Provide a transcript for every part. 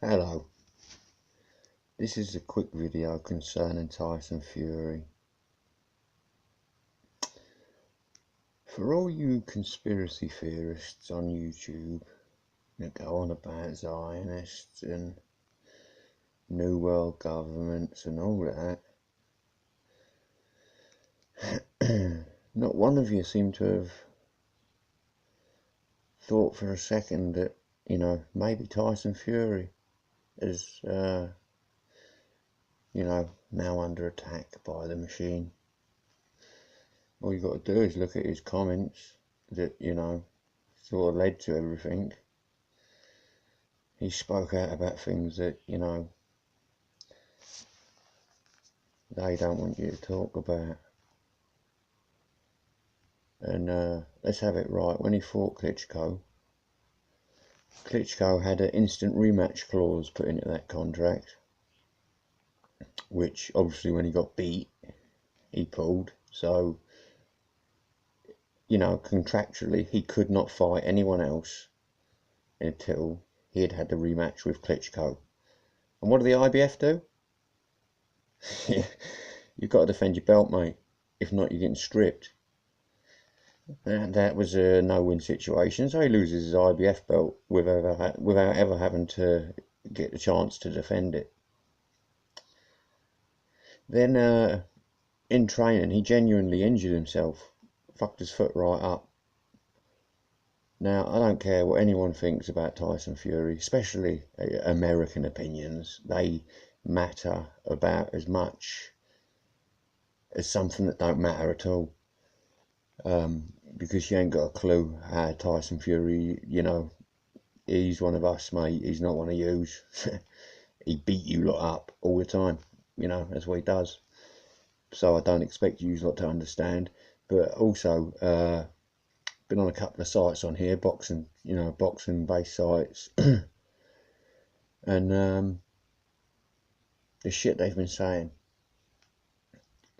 Hello, this is a quick video concerning Tyson Fury. For all you conspiracy theorists on YouTube that go on about Zionists and New World governments and all that, not one of you seem to have thought for a second that, maybe Tyson Fury is, now under attack by the machine. All you got to do is look at his comments that, sort of led to everything. He spoke out about things that, they don't want you to talk about. And let's have it right. When he fought Klitschko had an instant rematch clause put into that contract, which obviously when he got beat, he pulled. So, contractually, he could not fight anyone else until he had had the rematch with Klitschko. And what did the IBF do? You've got to defend your belt, mate. If not, you're getting stripped. And that was a no-win situation, so he loses his IBF belt without ever having to get the chance to defend it. Then in training, he genuinely injured himself, fucked his foot right up. Now, I don't care what anyone thinks about Tyson Fury, especially American opinions. They matter about as much as something that don't matter at all. Because you ain't got a clue how Tyson Fury, he's one of us, mate. He's not one of yous. He beat you lot up all the time. That's what he does. So I don't expect you lot to understand. But also, been on a couple of sites on here, boxing based sites. And the shit they've been saying.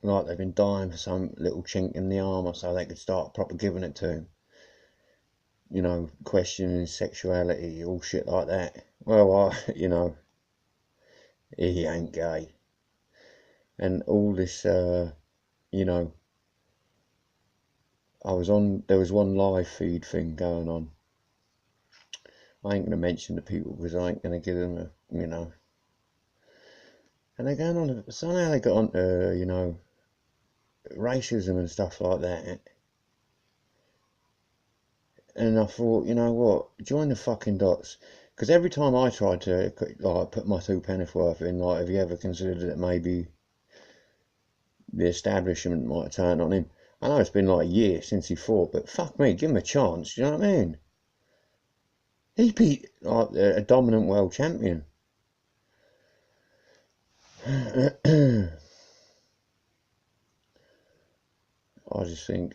Like they've been dying for some little chink in the armour so they could start proper giving it to him. Questioning sexuality, all shit like that. Well, he ain't gay. And all this, there was one live feed thing going on. I ain't going to mention the people because I ain't going to give them And they're going on, somehow they got on racism and stuff like that. And I thought, you know what, join the fucking dots. Because every time I tried to put my 2 pennies worth in, have you ever considered that maybe the establishment might have turned on him? I know it's been like a year since he fought, but fuck me, give him a chance, do you know what I mean? He beat a dominant world champion. I just think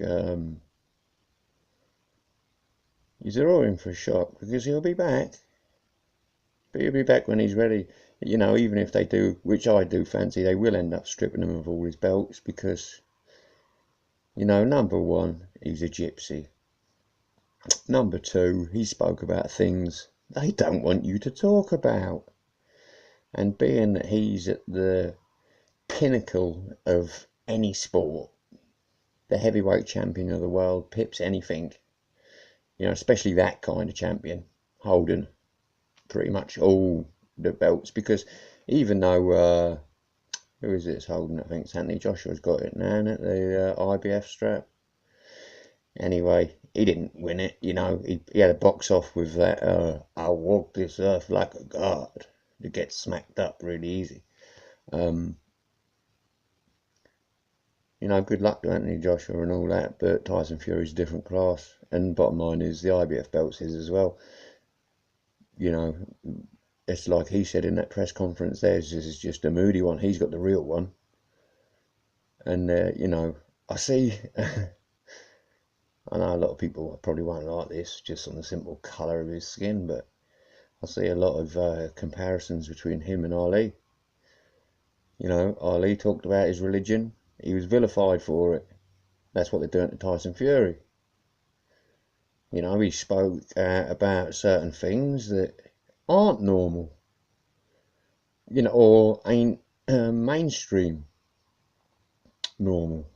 he's all in for a shock because he'll be back. But he'll be back when he's ready. Even if they do, which I do fancy, they will end up stripping him of all his belts because, number one, he's a gypsy. Number two, he spoke about things they don't want you to talk about. And being that he's at the pinnacle of any sport, the heavyweight champion of the world, pips anything, especially that kind of champion, holding pretty much all the belts. Because even though, who is it that's holding it? I think it's Anthony Joshua's got it now, isn't it? The IBF strap. Anyway, he didn't win it, he had a box off with that, I'll walk this earth like a god, to get smacked up really easy. Good luck to Anthony Joshua and all that, but Tyson Fury's a different class. And bottom line is the IBF belt's his as well. It's like he said in that press conference, this is just a moody one. He's got the real one. And, I see, I know a lot of people probably won't like this, just on the simple colour of his skin, but I see a lot of comparisons between him and Ali. Ali talked about his religion. He was vilified for it. That's what they're doing to Tyson Fury. He spoke about certain things that aren't normal. you know, or ain't mainstream normal.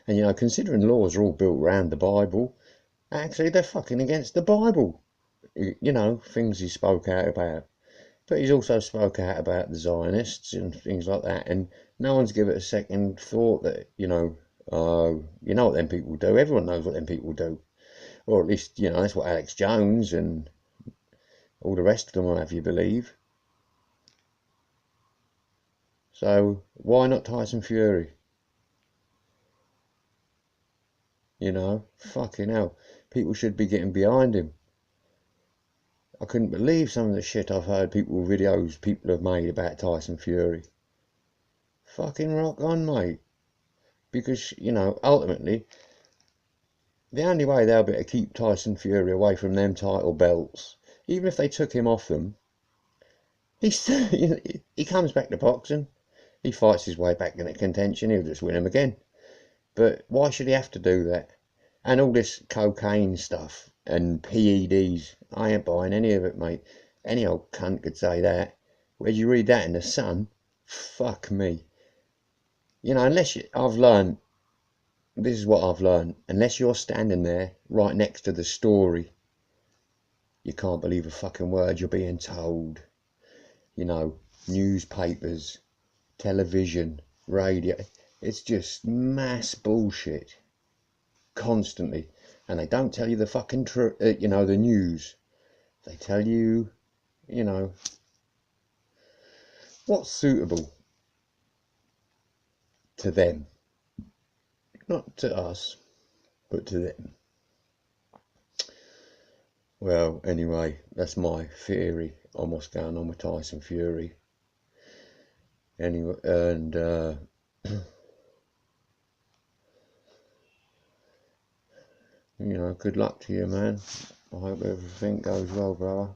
And you know, considering laws are all built around the Bible, actually they're fucking against the Bible. You know, things he spoke out about. But he's also spoke out about the Zionists and things like that. And no one's given it a second thought that, you know what them people do. Everyone knows what them people do. Or at least, you know, that's what Alex Jones and all the rest of them will have you believe. So why not Tyson Fury? You know, fucking hell. People should be getting behind him. I couldn't believe some of the shit I've heard videos people have made about Tyson Fury. Fucking rock on, mate. Because, you know, ultimately, the only way they'll be able to keep Tyson Fury away from them title belts, even if they took him off them, he comes back to boxing. He fights his way back into contention. He'll just win him again. But why should he have to do that? And all this cocaine stuff and PEDs, I ain't buying any of it, mate. Any old cunt could say that. Where'd you read that in the Sun? Fuck me. You know, I've learned, this is what I've learned, unless you're standing there right next to the story, you can't believe a fucking word you're being told. You know, newspapers, television, radio, it's just mass bullshit. Constantly. And they don't tell you the fucking truth, you know, the news. They tell you, you know, what's suitable to them. Not to us, but to them. Well, anyway, that's my theory on what's going on with Tyson Fury. Anyway, and you know, good luck to you, man. I hope everything goes well, brother.